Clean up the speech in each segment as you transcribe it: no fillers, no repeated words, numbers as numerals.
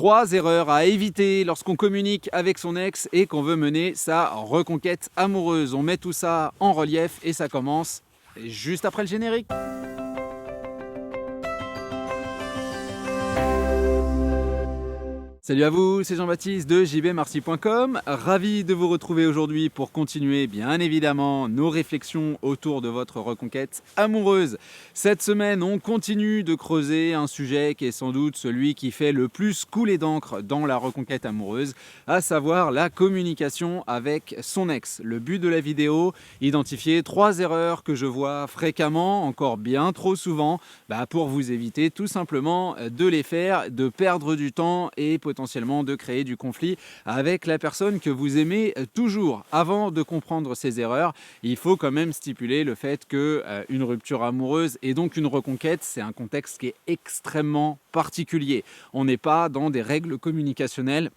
3 erreurs à éviter lorsqu'on communique avec son ex et qu'on veut mener sa reconquête amoureuse. On met tout ça en relief et ça commence juste après le générique. Salut à vous, c'est Jean-Baptiste de jbmarcy.com. Ravi de vous retrouver aujourd'hui pour continuer bien évidemment nos réflexions autour de votre reconquête amoureuse. Cette semaine, on continue de creuser un sujet qui est sans doute celui qui fait le plus couler d'encre dans la reconquête amoureuse, à savoir la communication avec son ex. Le but de la vidéo, identifier 3 erreurs que je vois fréquemment, encore bien trop souvent, pour vous éviter tout simplement de les faire, de perdre du temps et potentiellement de créer du conflit avec la personne que vous aimez toujours. Avant de comprendre ces erreurs, il faut quand même stipuler le fait qu'une rupture amoureuse et donc une reconquête, c'est un contexte qui est extrêmement particulier. On n'est pas dans des règles communicationnelles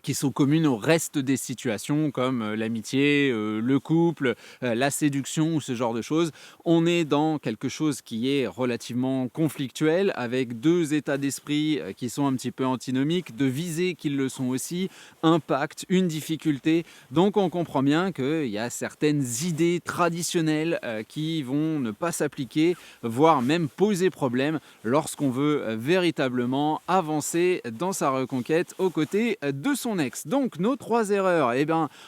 qui sont communes au reste des situations comme l'amitié, le couple, la séduction ou ce genre de choses. On est dans quelque chose qui est relativement conflictuel avec 2 états d'esprit qui sont un petit peu antinomiques, 2 visées qui le sont aussi, un pacte, une difficulté. Donc on comprend bien qu'il y a certaines idées traditionnelles qui vont ne pas s'appliquer, voire même poser problème lorsqu'on veut véritablement avancer dans sa reconquête aux côtés de son ex. Donc nos 3 erreurs,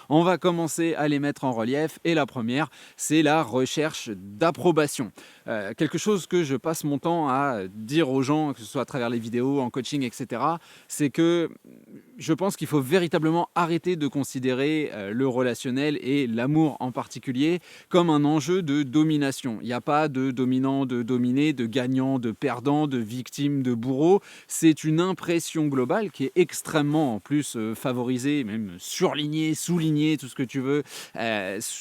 on va commencer à les mettre en relief et la première, c'est la recherche d'approbation. Quelque chose que je passe mon temps à dire aux gens, que ce soit à travers les vidéos, en coaching, etc., c'est que je pense qu'il faut véritablement arrêter de considérer le relationnel et l'amour en particulier comme un enjeu de domination. Il n'y a pas de dominant, de dominé, de gagnant, de perdant, de victime, de bourreau. C'est une impression globale qui est extrêmement en plus favorisée, même surlignée, soulignée, tout ce que tu veux,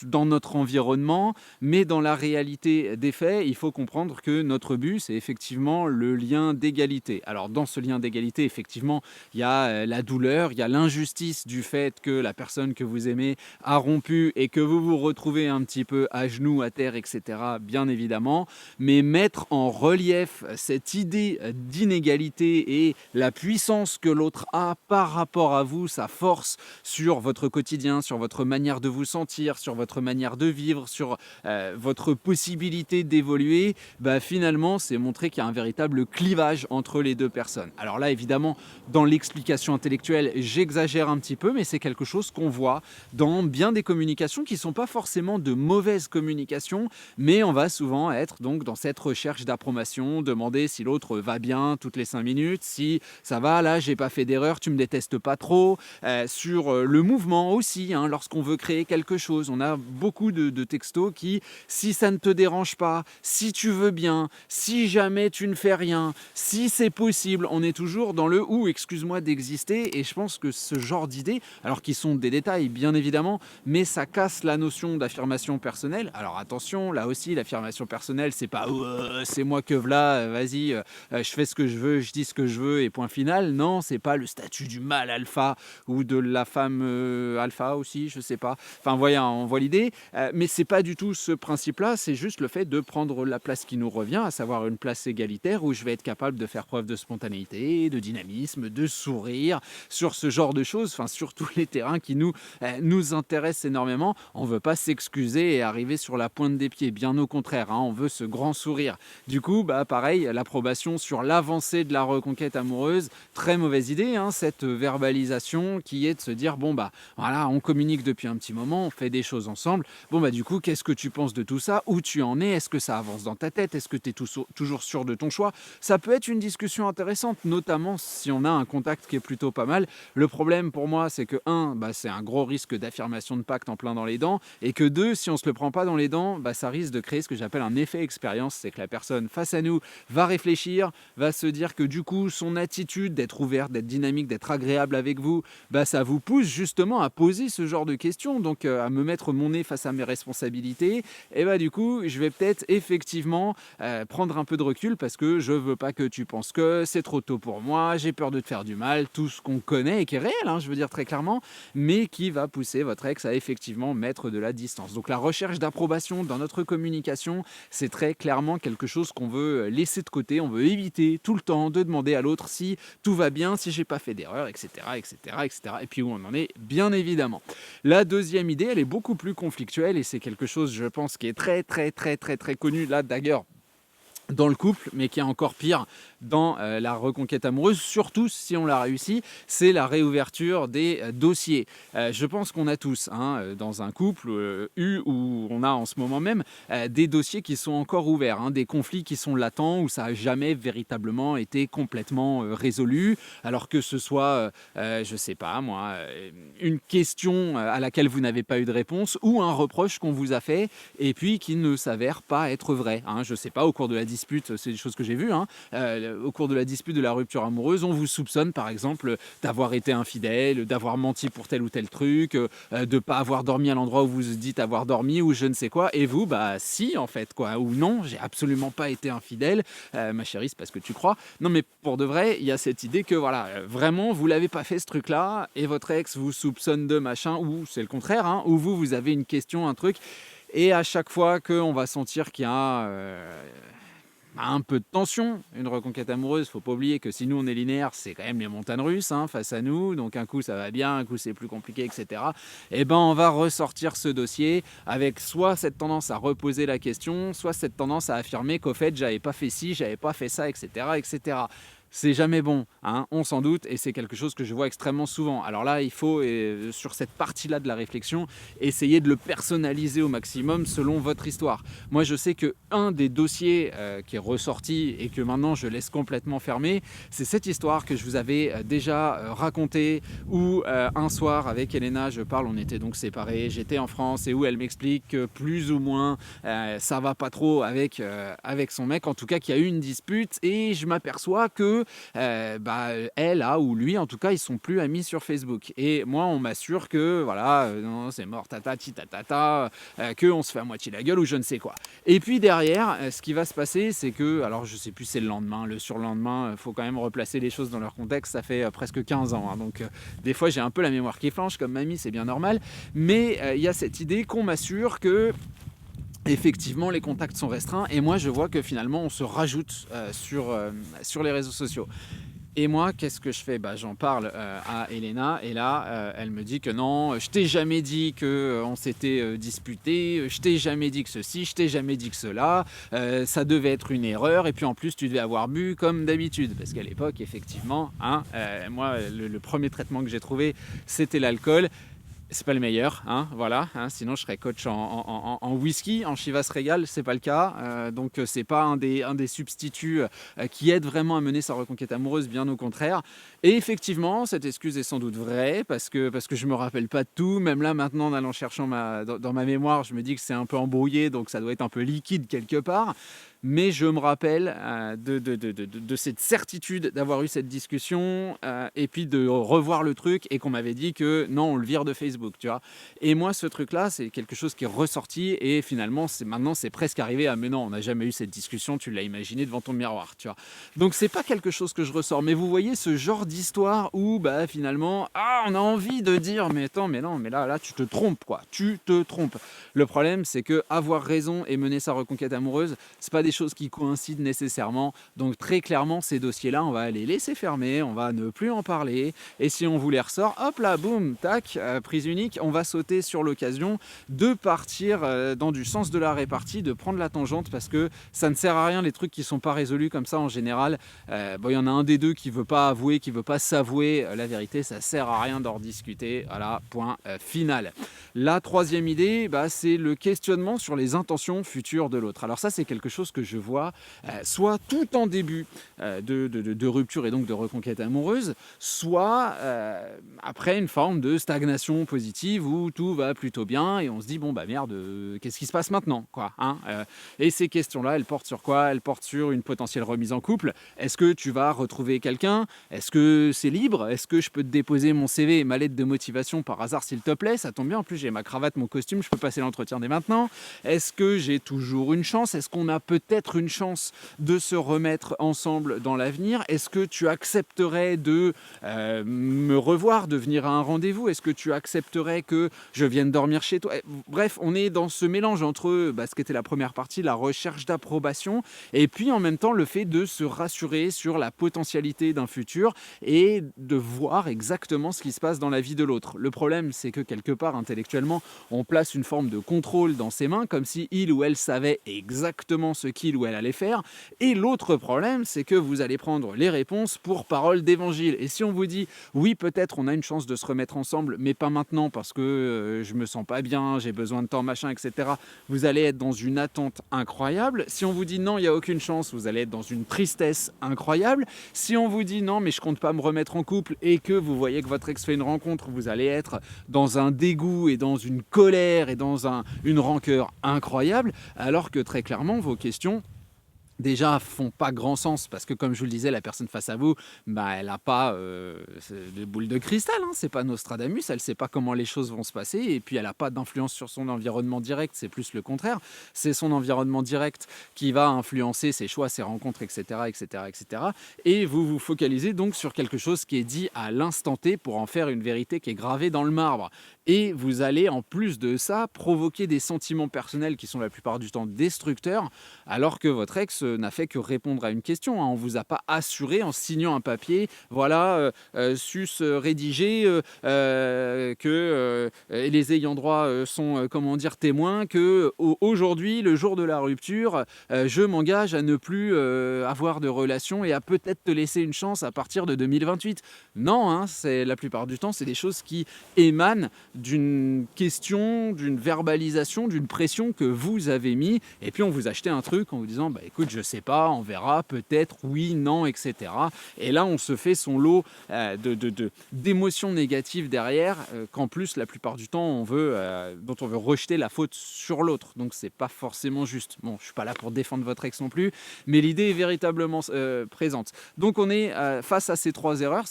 dans notre environnement. Mais dans la réalité des faits, il faut comprendre que notre but, c'est effectivement le lien d'égalité. Alors dans ce lien d'égalité, effectivement, il y a la douleur, il y a l'injustice du fait que la personne que vous aimez a rompu et que vous vous retrouvez un petit peu à genoux, à terre, etc. Bien évidemment, mais mettre en relief cette idée d'inégalité et la puissance que l'autre a par rapport à vous, sa force sur votre quotidien, sur votre manière de vous sentir, sur votre manière de vivre, sur votre possibilité d'évoluer, finalement, c'est montrer qu'il y a un véritable clivage entre les 2 personnes. Alors là, évidemment, dans l'explication intellectuelle, j'exagère un petit peu, mais c'est quelque chose qu'on voit dans bien des communications qui ne sont pas forcément de mauvaises communications, mais on va souvent être donc dans cette recherche d'approbation, demander si l'autre va bien toutes les 5 minutes, si ça va, là, j'ai pas fait d'erreur, tu me détestes pas trop, sur le mouvement aussi, lorsqu'on veut créer quelque chose, on a beaucoup de textos qui, si ça ne te dérange pas, si tu veux bien, si jamais tu ne fais rien, si c'est possible, on est toujours dans le « ou », excuse-moi d'exister, et je pense que ce genre d'idées, alors qu'ils sont des détails bien évidemment, mais ça casse la notion d'affirmation personnelle. Alors attention, là aussi, l'affirmation personnelle, c'est pas « c'est moi que v'là, vas-y, je fais ce que je veux, je dis ce que je veux et point final ». Non, c'est pas le statut du mâle alpha ou de la femme alpha aussi, je sais pas. Enfin, voilà, on voit l'idée, mais c'est pas du tout ce principe-là, c'est juste le fait de prendre la place qui nous revient, à savoir une place égalitaire où je vais être capable de faire preuve de spontanéité, de dynamisme, de sourire, sur ce genre de choses, sur tous les terrains qui nous intéressent énormément. On ne veut pas s'excuser et arriver sur la pointe des pieds, bien au contraire, on veut ce grand sourire. Du coup, pareil, l'approbation sur l'avancée de la reconquête amoureuse, très mauvaise idée, cette verbalisation qui est de se dire, voilà, on communique depuis un petit moment, on fait des choses ensemble, du coup, qu'est-ce que tu penses de tout ça? Où tu en es? Est-ce que ça avance dans ta tête? Est-ce que tu es toujours sûr de ton choix? Ça peut être une discussion intéressante, notamment si on a un contact qui est plutôt pas mal. Le problème pour moi, c'est que c'est un gros risque d'affirmation de pacte en plein dans les dents, et que 2, si on ne se le prend pas dans les dents, ça risque de créer ce que j'appelle un effet expérience, c'est que la personne face à nous va réfléchir, va se dire que du coup, son attitude d'être ouverte, d'être dynamique, d'être agréable avec vous, ça vous pousse justement à poser ce genre de questions, donc à me mettre mon nez face à mes responsabilités, et du coup, je vais peut-être effectivement prendre un peu de recul parce que je veux pas que tu penses que c'est trop tôt pour moi, j'ai peur de te faire du mal, tout ce qu'on connaît connaît et qui est réel, hein, je veux dire très clairement, mais qui va pousser votre ex à effectivement mettre de la distance. Donc la recherche d'approbation dans notre communication, c'est très clairement quelque chose qu'on veut laisser de côté, on veut éviter tout le temps de demander à l'autre si tout va bien, si j'ai pas fait d'erreur, etc., etc., etc. Et puis où on en est, bien évidemment. La deuxième idée, elle est beaucoup plus conflictuelle et c'est quelque chose, je pense, qui est très, très, très, très, très connu là d'ailleurs dans le couple, mais qui est encore pire dans la reconquête amoureuse, surtout si on l'a réussi, c'est la réouverture des dossiers. Je pense qu'on a tous, hein, dans un couple, eu ou on a en ce moment même, des dossiers qui sont encore ouverts, hein, des conflits qui sont latents, où ça n'a jamais véritablement été complètement résolu, alors que ce soit, je ne sais pas moi, une question à laquelle vous n'avez pas eu de réponse, ou un reproche qu'on vous a fait, et puis qui ne s'avère pas être vrai. Hein. Je ne sais pas, au cours de la dispute, c'est des choses que j'ai vues, hein, au cours de la dispute de la rupture amoureuse, on vous soupçonne par exemple d'avoir été infidèle, d'avoir menti pour tel ou tel truc, de ne pas avoir dormi à l'endroit où vous dites avoir dormi ou je ne sais quoi, et vous, bah si en fait, quoi, ou non, j'ai absolument pas été infidèle, ma chérie, c'est parce que tu crois. Non mais pour de vrai, il y a cette idée que voilà, vraiment, vous l'avez pas fait ce truc-là, et votre ex vous soupçonne de machin, ou c'est le contraire, hein, ou vous avez une question, un truc, et à chaque fois qu'on va sentir qu'il y a un peu de tension, une reconquête amoureuse, faut pas oublier que si nous on est linéaire, c'est quand même les montagnes russes, hein, face à nous, donc un coup ça va bien, un coup c'est plus compliqué, etc. Et ben on va ressortir ce dossier avec soit cette tendance à reposer la question, soit cette tendance à affirmer qu'au fait j'avais pas fait ci, j'avais pas fait ça, etc., etc. C'est jamais bon, hein, on s'en doute, et c'est quelque chose que je vois extrêmement souvent. Alors là, il faut, sur cette partie-là de la réflexion, essayer de le personnaliser au maximum selon votre histoire. Moi, je sais qu'un des dossiers qui est ressorti et que maintenant je laisse complètement fermé, c'est cette histoire que je vous avais déjà racontée, où un soir, avec Elena, je parle, on était donc séparés, j'étais en France, et où elle m'explique que plus ou moins ça va pas trop avec son mec, en tout cas qu'il y a eu une dispute, et je m'aperçois que elle a, ou lui en tout cas, ils sont plus amis sur Facebook. Et moi, on m'assure que voilà, non, c'est mort, tata, titatata, qu'on se fait à moitié la gueule ou je ne sais quoi. Et puis derrière, ce qui va se passer, c'est que, alors je sais plus, c'est le lendemain, le surlendemain, faut quand même replacer les choses dans leur contexte, ça fait presque 15 ans, hein, donc des fois j'ai un peu la mémoire qui flanche, comme mamie, c'est bien normal, mais il y a cette idée qu'on m'assure que effectivement, les contacts sont restreints, et moi je vois que finalement on se rajoute sur les réseaux sociaux. Et moi, qu'est-ce que je fais? J'en parle à Elena, et là, elle me dit que non, je t'ai jamais dit qu'on s'était disputé, je t'ai jamais dit que ceci, je t'ai jamais dit que cela, ça devait être une erreur, et puis en plus tu devais avoir bu comme d'habitude. Parce qu'à l'époque, effectivement, hein, moi, le premier traitement que j'ai trouvé, c'était l'alcool. C'est pas le meilleur, hein, voilà, hein, sinon je serais coach en whisky, en Chivas Regal, c'est pas le cas, donc c'est pas un des substituts qui aide vraiment à mener sa reconquête amoureuse, bien au contraire. Et effectivement, cette excuse est sans doute vraie, parce que je me rappelle pas de tout, même là maintenant en allant cherchant dans ma mémoire, je me dis que c'est un peu embrouillé, donc ça doit être un peu liquide quelque part. Mais je me rappelle de cette certitude d'avoir eu cette discussion, et puis de revoir le truc, et qu'on m'avait dit que non, on le vire de Facebook, tu vois. Et moi, ce truc-là, c'est quelque chose qui est ressorti, et finalement, maintenant, c'est presque arrivé à mais non, on n'a jamais eu cette discussion, tu l'as imaginé devant ton miroir, tu vois. Donc, c'est pas quelque chose que je ressors. Mais vous voyez ce genre d'histoire où, finalement, on a envie de dire, mais attends, mais non, mais là, tu te trompes, quoi. Tu te trompes. Le problème, c'est que avoir raison et mener sa reconquête amoureuse, c'est pas des choses qui coïncident nécessairement. Donc très clairement, ces dossiers-là, on va les laisser fermer, on va ne plus en parler. Et si on vous les ressort, hop là, boum, tac, prise unique, on va sauter sur l'occasion de partir dans du sens de la répartie, de prendre la tangente, parce que ça ne sert à rien les trucs qui sont pas résolus comme ça en général. Il y en a un des deux qui veut pas avouer, qui veut pas s'avouer la vérité, ça sert à rien d'en rediscuter. Voilà, point final. La troisième idée, c'est le questionnement sur les intentions futures de l'autre. Alors ça, c'est quelque chose que je vois soit tout en début de rupture et donc de reconquête amoureuse, soit après une forme de stagnation positive où tout va plutôt bien et on se dit merde, qu'est-ce qui se passe maintenant, quoi, hein, et ces questions-là, elles portent sur quoi? Elles portent sur une potentielle remise en couple. Est-ce que tu vas retrouver quelqu'un? Est-ce que c'est libre? Est-ce que je peux te déposer mon CV et ma lettre de motivation par hasard, s'il te plaît? Ça tombe bien, en plus j'ai ma cravate, mon costume, je peux passer l'entretien dès maintenant. Est-ce que j'ai toujours une chance? Est-ce qu'on a peut-être peut-être une chance de se remettre ensemble dans l'avenir? Est-ce que tu accepterais de me revoir, de venir à un rendez-vous? Est-ce que tu accepterais que je vienne dormir chez toi? Bref, on est dans ce mélange entre ce qui était la première partie, la recherche d'approbation, et puis en même temps le fait de se rassurer sur la potentialité d'un futur et de voir exactement ce qui se passe dans la vie de l'autre. Le problème, c'est que quelque part, intellectuellement, on place une forme de contrôle dans ses mains, comme si il ou elle savait exactement ce qu'il ou elle allait faire. Et l'autre problème, c'est que vous allez prendre les réponses pour parole d'évangile. Et si on vous dit, oui, peut-être on a une chance de se remettre ensemble, mais pas maintenant parce que je me sens pas bien, j'ai besoin de temps, machin, etc., vous allez être dans une attente incroyable. Si on vous dit non, il n'y a aucune chance, vous allez être dans une tristesse incroyable. Si on vous dit non, mais je compte pas me remettre en couple, et que vous voyez que votre ex fait une rencontre, vous allez être dans un dégoût et dans une colère et dans une rancœur incroyable, alors que très clairement, vos questions déjà font pas grand sens, parce que comme je vous le disais, la personne face à vous, elle n'a pas de boule de cristal, hein, c'est pas Nostradamus, elle sait pas comment les choses vont se passer, et puis elle n'a pas d'influence sur son environnement direct, c'est plus le contraire, c'est son environnement direct qui va influencer ses choix, ses rencontres, etc., etc., etc. Et vous vous focalisez donc sur quelque chose qui est dit à l'instant T pour en faire une vérité qui est gravée dans le marbre. Et vous allez en plus de ça provoquer des sentiments personnels qui sont la plupart du temps destructeurs, alors que votre ex n'a fait que répondre à une question, hein. On ne vous a pas assuré en signant un papier, voilà, sus rédigé, que les ayants droit sont témoins, que aujourd'hui, le jour de la rupture, je m'engage à ne plus avoir de relation et à peut-être te laisser une chance à partir de 2028. Non, hein, la plupart du temps, c'est des choses qui émanent d'une question, d'une verbalisation, d'une pression que vous avez mis, et puis on vous achetait un truc en vous disant écoute, je sais pas, on verra, peut-être, oui, non, etc. Et là on se fait son lot d'émotions négatives derrière, qu'en plus la plupart du temps dont on veut rejeter la faute sur l'autre, donc c'est pas forcément juste. Bon, je suis pas là pour défendre votre ex non plus, mais l'idée est véritablement présente. Donc on est face à ces trois erreurs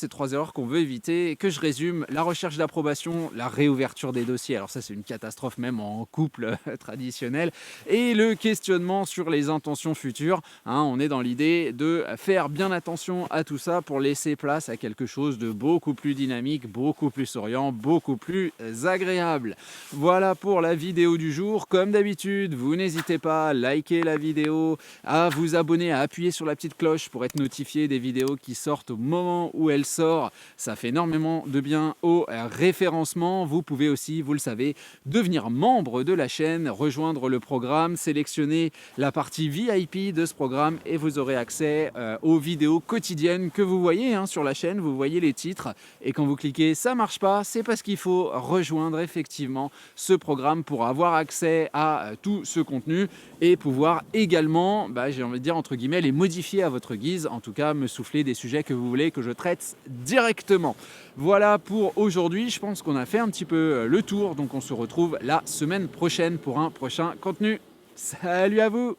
qu'on veut éviter, que je résume: la recherche d'approbation, la réouverture des dossiers, alors ça c'est une catastrophe même en couple traditionnel, et le questionnement sur les intentions futures, hein. On est dans l'idée de faire bien attention à tout ça pour laisser place à quelque chose de beaucoup plus dynamique, beaucoup plus souriant, beaucoup plus agréable. Voilà pour la vidéo du jour. Comme d'habitude, vous n'hésitez pas à liker la vidéo, à vous abonner, à appuyer sur la petite cloche pour être notifié des vidéos qui sortent au moment où elles sortent. Ça fait énormément de bien au référencement. Vous pouvez aussi, vous le savez, devenir membre de la chaîne, rejoindre le programme, sélectionner la partie VIP de ce programme, et vous aurez accès aux vidéos quotidiennes que vous voyez, hein, sur la chaîne. Vous voyez les titres, et quand vous cliquez ça marche pas, c'est parce qu'il faut rejoindre effectivement ce programme pour avoir accès à tout ce contenu et pouvoir également, j'ai envie de dire entre guillemets, les modifier à votre guise, en tout cas me souffler des sujets que vous voulez que je traite directement. Voilà pour aujourd'hui, je pense qu'on a fait un petit peu le tour, donc on se retrouve la semaine prochaine pour un prochain contenu. Salut à vous!